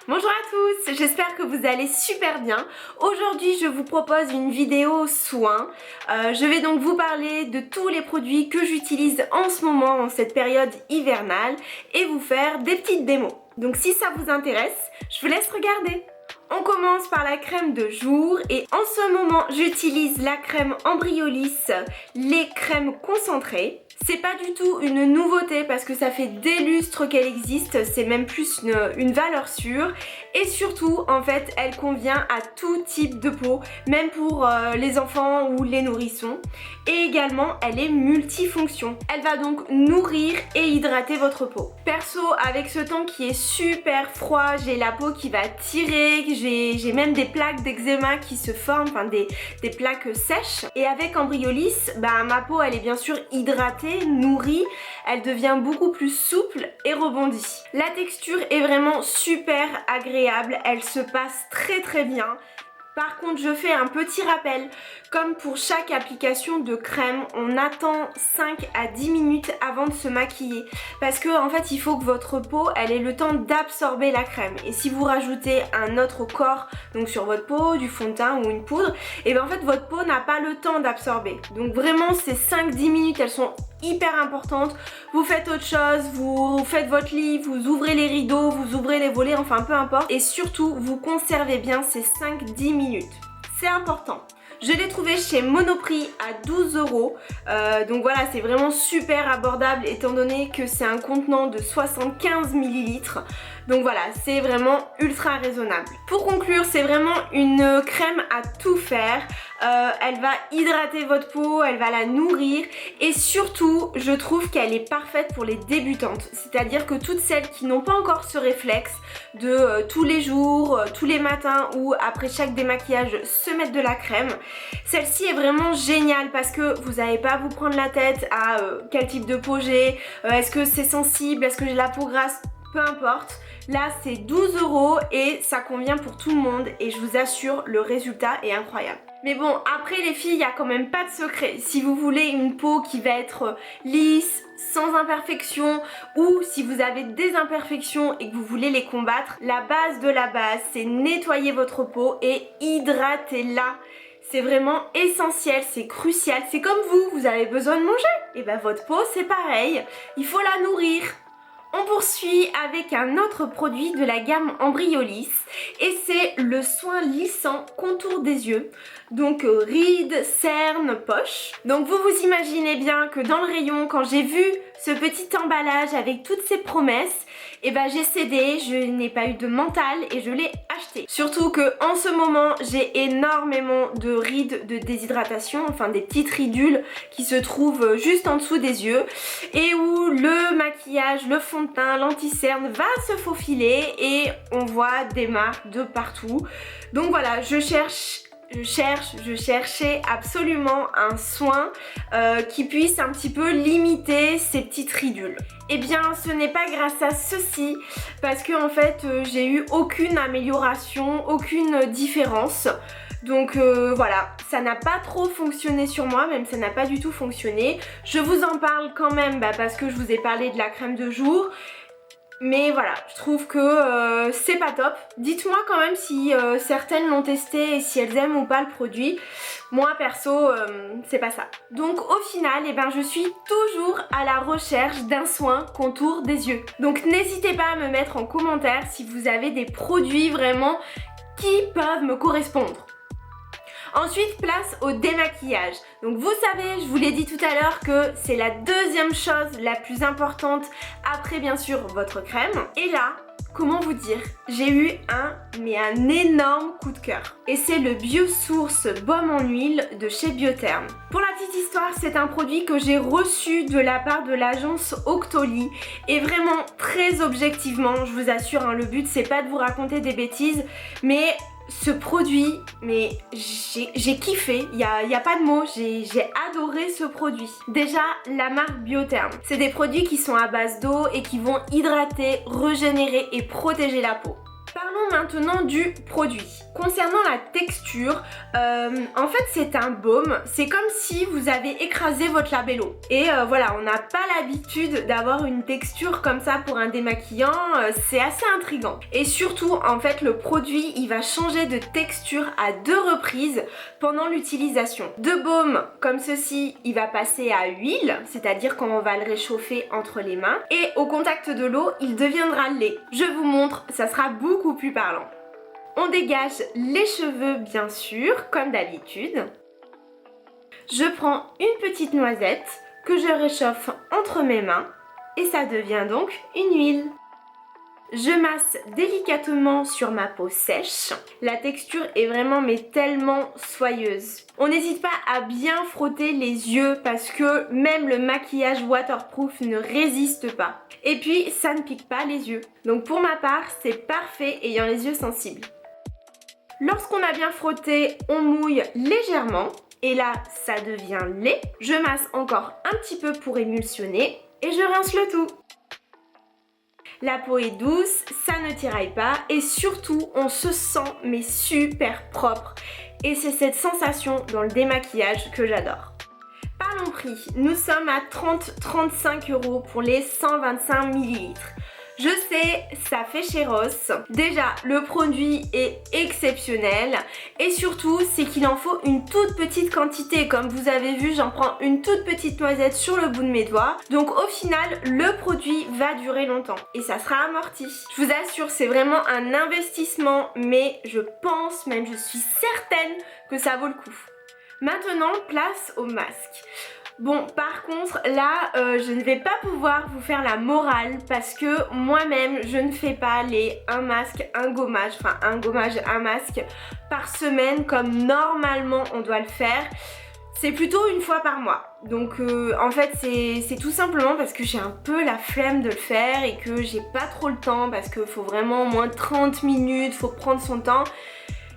Bonjour à tous, j'espère que vous allez super bien. Aujourd'hui je vous propose une vidéo soins. Je vais donc vous parler de tous les produits que j'utilise en ce moment en cette période hivernale et vous faire des petites démos. Donc si ça vous intéresse, je vous laisse regarder. On commence par la crème de jour et en ce moment j'utilise la crème Embryolisse, les crèmes concentrées. C'est pas du tout une nouveauté parce que ça fait des lustres qu'elle existe, c'est même plus une valeur sûre et surtout en fait elle convient à tout type de peau, même pour les enfants ou les nourrissons, et également elle est multifonction. Elle va donc nourrir et hydrater votre peau. Perso, avec ce temps qui est super froid, j'ai la peau qui va tirer, j'ai même des plaques d'eczéma qui se forment, enfin des plaques sèches, et avec Embryolisse, ma peau elle est bien sûr hydratée, nourrie, elle devient beaucoup plus souple et rebondie. La texture est vraiment super agréable, elle se passe très bien. Par contre, je fais un petit rappel, comme pour chaque application de crème, on attend 5 à 10 minutes avant de se maquiller. Parce que en fait, il faut que votre peau, elle ait le temps d'absorber la crème. Et si vous rajoutez un autre corps, donc sur votre peau, du fond de teint ou une poudre, et bien en fait, votre peau n'a pas le temps d'absorber. Donc vraiment, ces 5-10 minutes, elles sont hyper importante. Vous faites autre chose, vous faites votre lit, vous ouvrez les rideaux, vous ouvrez les volets, enfin peu importe, et surtout vous conservez bien ces 5-10 minutes, c'est important. Je l'ai trouvé chez Monoprix à 12 €, donc voilà, c'est vraiment super abordable étant donné que c'est un contenant de 75 ml. Donc voilà, c'est vraiment ultra raisonnable. Pour conclure, c'est vraiment une crème à tout faire. Elle va hydrater votre peau, elle va la nourrir et surtout, je trouve qu'elle est parfaite pour les débutantes. C'est-à-dire que toutes celles qui n'ont pas encore ce réflexe de tous les jours, tous les matins ou après chaque démaquillage se mettre de la crème, celle-ci est vraiment géniale parce que vous n'allez pas à vous prendre la tête à quel type de peau j'ai, est-ce que c'est sensible, est-ce que j'ai la peau grasse, peu importe. Là c'est 12 € et ça convient pour tout le monde et je vous assure le résultat est incroyable. Mais bon, après les filles, il n'y a quand même pas de secret. Si vous voulez une peau qui va être lisse, sans imperfections, ou si vous avez des imperfections et que vous voulez les combattre, la base de la base, c'est nettoyer votre peau et hydratez-la. C'est vraiment essentiel, c'est crucial. C'est comme vous avez besoin de manger. Et votre peau, c'est pareil. Il faut la nourrir. On poursuit avec un autre produit de la gamme Embryolisse et c'est le soin lissant contour des yeux, donc rides, cernes, poches. Donc vous imaginez bien que dans le rayon, quand j'ai vu ce petit emballage avec toutes ces promesses, j'ai cédé, je n'ai pas eu de mental et je l'ai acheté. Surtout que en ce moment j'ai énormément de rides de déshydratation, enfin des petites ridules qui se trouvent juste en dessous des yeux et où le maquillage, le fond de teint, l'anti-cerne va se faufiler et on voit des marques de partout. Donc voilà, je cherchais absolument un soin qui puisse un petit peu limiter ces petites ridules. Eh bien ce n'est pas grâce à ceci parce que en fait j'ai eu aucune amélioration, aucune différence. Donc voilà, ça n'a pas trop fonctionné sur moi, même ça n'a pas du tout fonctionné. Je vous en parle quand même parce que je vous ai parlé de la crème de jour. Mais voilà, je trouve que c'est pas top. Dites-moi quand même si certaines l'ont testé et si elles aiment ou pas le produit. Moi perso, c'est pas ça. Donc au final, je suis toujours à la recherche d'un soin contour des yeux. Donc n'hésitez pas à me mettre en commentaire si vous avez des produits vraiment qui peuvent me correspondre. Ensuite, place au démaquillage. Donc vous savez, je vous l'ai dit tout à l'heure que c'est la deuxième chose la plus importante après bien sûr votre crème. Et là, comment vous dire, j'ai eu un énorme coup de cœur. Et c'est le Biosource Baume en huile de chez Biotherm. Pour la petite histoire, c'est un produit que j'ai reçu de la part de l'agence Octoly. Et vraiment très objectivement, je vous assure, le but c'est pas de vous raconter des bêtises, mais ce produit, j'ai kiffé, il y a pas de mots, j'ai adoré ce produit. Déjà, la marque Biotherm, c'est des produits qui sont à base d'eau et qui vont hydrater, régénérer et protéger la peau. Parlons Parlons maintenant du produit. Concernant la texture, en fait c'est un baume, c'est comme si vous avez écrasé votre labello. Et voilà, on n'a pas l'habitude d'avoir une texture comme ça pour un démaquillant, c'est assez intriguant. Et surtout, en fait, le produit, il va changer de texture à 2 reprises pendant l'utilisation. De baume comme ceci, il va passer à huile, c'est-à-dire quand on va le réchauffer entre les mains. Et au contact de l'eau, il deviendra lait. Je vous montre, ça sera beaucoup plus parlant. On dégage les cheveux bien sûr, comme d'habitude. Je prends une petite noisette que je réchauffe entre mes mains et ça devient donc une huile. Je masse délicatement sur ma peau sèche. La texture est vraiment mais tellement soyeuse. On n'hésite pas à bien frotter les yeux parce que même le maquillage waterproof ne résiste pas. Et puis ça ne pique pas les yeux. Donc pour ma part, c'est parfait ayant les yeux sensibles. Lorsqu'on a bien frotté, on mouille légèrement et là ça devient lait. Je masse encore un petit peu pour émulsionner et je rince le tout. La peau est douce, ça ne tiraille pas et surtout on se sent mais super propre. Et c'est cette sensation dans le démaquillage que j'adore. Parlons prix, nous sommes à 30-35 € pour les 125 ml. Je sais, ça fait chéros. Déjà, le produit est exceptionnel et surtout, c'est qu'il en faut une toute petite quantité. Comme vous avez vu, j'en prends une toute petite noisette sur le bout de mes doigts. Donc au final, le produit va durer longtemps et ça sera amorti. Je vous assure, c'est vraiment un investissement, mais je pense, même je suis certaine que ça vaut le coup. Maintenant, place au masque. Bon, par contre, là, je ne vais pas pouvoir vous faire la morale parce que moi-même, je ne fais pas les un masque, un gommage, enfin un gommage, un masque par semaine comme normalement on doit le faire. C'est plutôt une fois par mois. Donc en fait, c'est tout simplement parce que j'ai un peu la flemme de le faire et que j'ai pas trop le temps parce qu'il faut vraiment au moins 30 minutes, faut prendre son temps.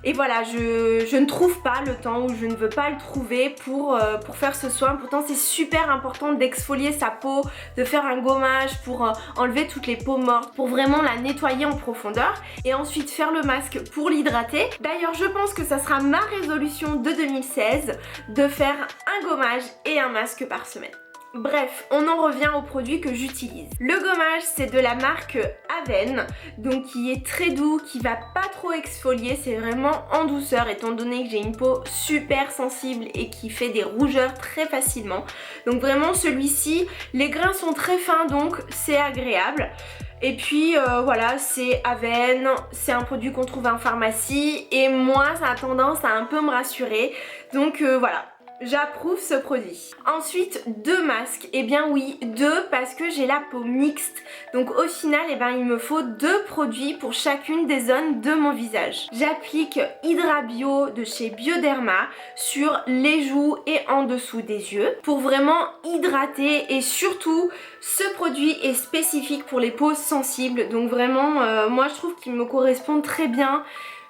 Et voilà, je ne trouve pas le temps ou je ne veux pas le trouver pour faire ce soin. Pourtant c'est super important d'exfolier sa peau, de faire un gommage pour enlever toutes les peaux mortes, pour vraiment la nettoyer en profondeur et ensuite faire le masque pour l'hydrater. D'ailleurs je pense que ça sera ma résolution de 2016 de faire un gommage et un masque par semaine. Bref, on en revient aux produits que j'utilise. Le gommage, c'est de la marque Avène, donc qui est très doux, qui va pas trop exfolier, c'est vraiment en douceur étant donné que j'ai une peau super sensible et qui fait des rougeurs très facilement. Donc vraiment celui-ci, les grains sont très fins donc c'est agréable. Et puis voilà, c'est Avène, c'est un produit qu'on trouve en pharmacie et moi ça a tendance à un peu me rassurer. Donc voilà. J'approuve ce produit. Ensuite, 2 masques. Eh bien oui, 2 parce que j'ai la peau mixte. Donc au final, eh ben, il me faut 2 produits pour chacune des zones de mon visage. J'applique Hydra Bio de chez Bioderma sur les joues et en dessous des yeux pour vraiment hydrater et surtout, ce produit est spécifique pour les peaux sensibles. Donc vraiment, moi je trouve qu'il me correspond très bien.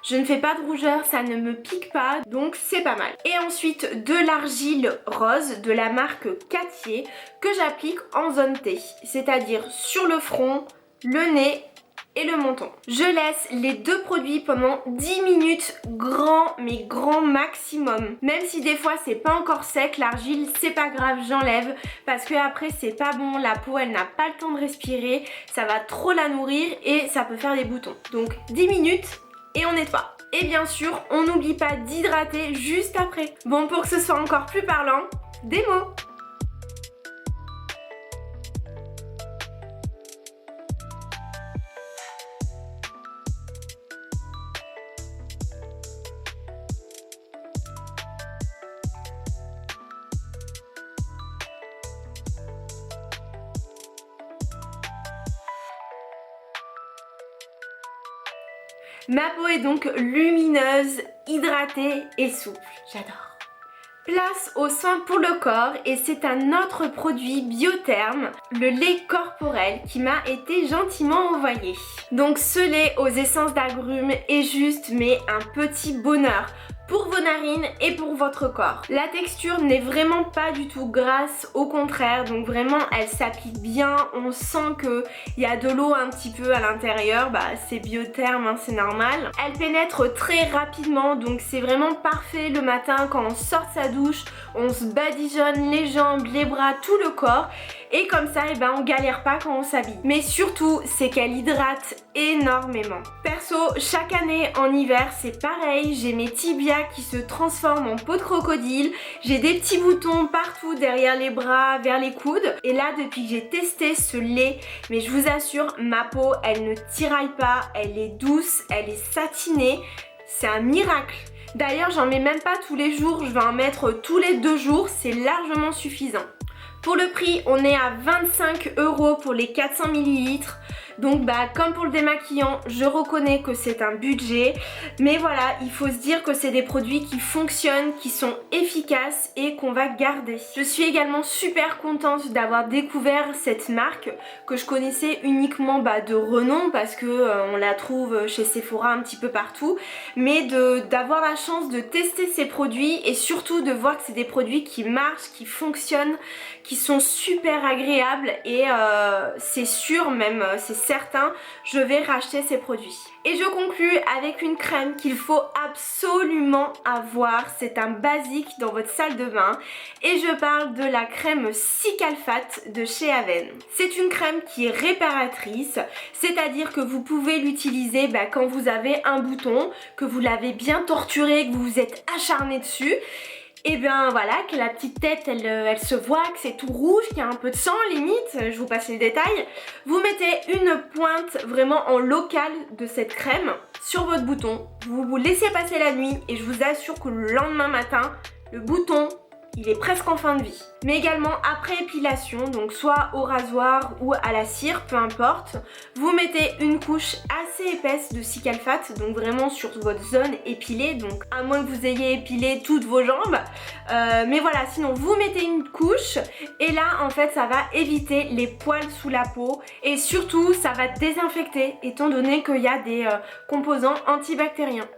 Je ne fais pas de rougeur, ça ne me pique pas, donc c'est pas mal. Et ensuite de l'argile rose de la marque Cattier que j'applique en zone T, c'est-à-dire sur le front, le nez et le menton. Je laisse les 2 produits pendant 10 minutes grand mais grand maximum. Même si des fois c'est pas encore sec, l'argile c'est pas grave, j'enlève parce que après c'est pas bon, la peau elle n'a pas le temps de respirer, ça va trop la nourrir et ça peut faire des boutons. Donc 10 minutes et on nettoie. Et bien sûr, on n'oublie pas d'hydrater juste après. Bon, pour que ce soit encore plus parlant, des mots. Ma peau est donc lumineuse, hydratée et souple. J'adore. Place aux soins pour le corps et c'est un autre produit Biotherme, le lait corporel qui m'a été gentiment envoyé. Donc ce lait aux essences d'agrumes est juste mais un petit bonheur. pour vos narines et pour votre corps. La texture n'est vraiment pas du tout grasse, au contraire, donc vraiment elle s'applique bien, on sent qu'il y a de l'eau un petit peu à l'intérieur, bah c'est Biotherm, hein, c'est normal. Elle pénètre très rapidement, donc c'est vraiment parfait le matin quand on sort de sa douche, on se badigeonne les jambes, les bras, tout le corps. Et comme ça, eh ben, on galère pas quand on s'habille. Mais surtout, c'est qu'elle hydrate énormément. Perso, chaque année en hiver, c'est pareil. J'ai mes tibias qui se transforment en peau de crocodile. J'ai des petits boutons partout derrière les bras, vers les coudes. Et là, depuis que j'ai testé ce lait, mais je vous assure, ma peau, elle ne tiraille pas. Elle est douce, elle est satinée. C'est un miracle. D'ailleurs, j'en mets même pas tous les jours. Je vais en mettre tous les 2 jours. C'est largement suffisant. Pour le prix, on est à 25 € pour les 400 ml. Donc bah comme pour le démaquillant, je reconnais que c'est un budget. Mais voilà, il faut se dire que c'est des produits qui fonctionnent, qui sont efficaces et qu'on va garder. Je suis également super contente d'avoir découvert cette marque que je connaissais uniquement de renom parce que on la trouve chez Sephora un petit peu partout. Mais d'avoir la chance de tester ces produits et surtout de voir que c'est des produits qui marchent, qui fonctionnent, qui sont super agréables et c'est sûr même, c'est certain, je vais racheter ces produits. Et je conclue avec une crème qu'il faut absolument avoir, c'est un basique dans votre salle de bain et je parle de la crème Cicalfate de chez Avène. C'est une crème qui est réparatrice, c'est-à-dire que vous pouvez l'utiliser quand vous avez un bouton, que vous l'avez bien torturé, que vous vous êtes acharné dessus. Et bien voilà, que la petite tête elle se voit, que c'est tout rouge, qu'il y a un peu de sang limite, je vous passe les détails. Vous mettez une pointe vraiment en local de cette crème sur votre bouton, vous vous laissez passer la nuit et je vous assure que le lendemain matin, le bouton il est presque en fin de vie. Mais également après épilation, donc soit au rasoir ou à la cire, peu importe, vous mettez une couche assez épaisse de Cicalfate, donc vraiment sur votre zone épilée, donc à moins que vous ayez épilé toutes vos jambes. Mais voilà, sinon vous mettez une couche et là en fait ça va éviter les poils sous la peau et surtout ça va désinfecter étant donné qu'il y a des composants antibactériens.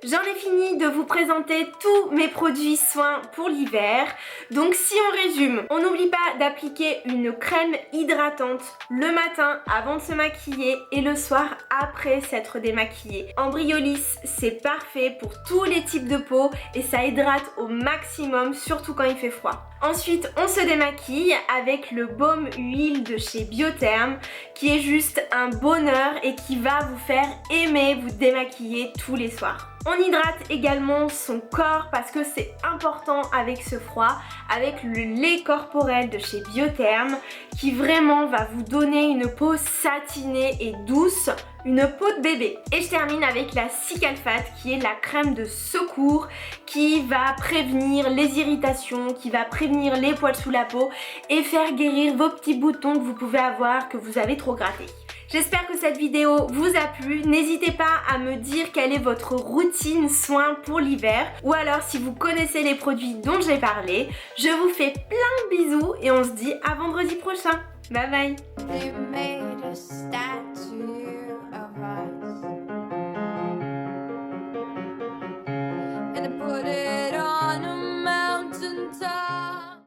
J'en ai fini de vous présenter tous mes produits soins pour l'hiver. Donc si on résume, on n'oublie pas d'appliquer une crème hydratante le matin avant de se maquiller et le soir après s'être démaquillé. Embryolis, c'est parfait pour tous les types de peau et ça hydrate au maximum, surtout quand il fait froid. Ensuite, on se démaquille avec le baume huile de chez Biotherm qui est juste un bonheur et qui va vous faire aimer vous démaquiller tous les soirs. On hydrate également son corps parce que c'est important avec ce froid, avec le lait corporel de chez Biotherm qui vraiment va vous donner une peau satinée et douce, une peau de bébé. Et je termine avec la Cicalfate qui est la crème de secours qui va prévenir les irritations, qui va prévenir les poils sous la peau et faire guérir vos petits boutons que vous pouvez avoir, que vous avez trop grattés. J'espère que cette vidéo vous a plu. N'hésitez pas à me dire quelle est votre routine soin pour l'hiver ou alors si vous connaissez les produits dont j'ai parlé. Je vous fais plein de bisous et on se dit à vendredi prochain. Bye bye.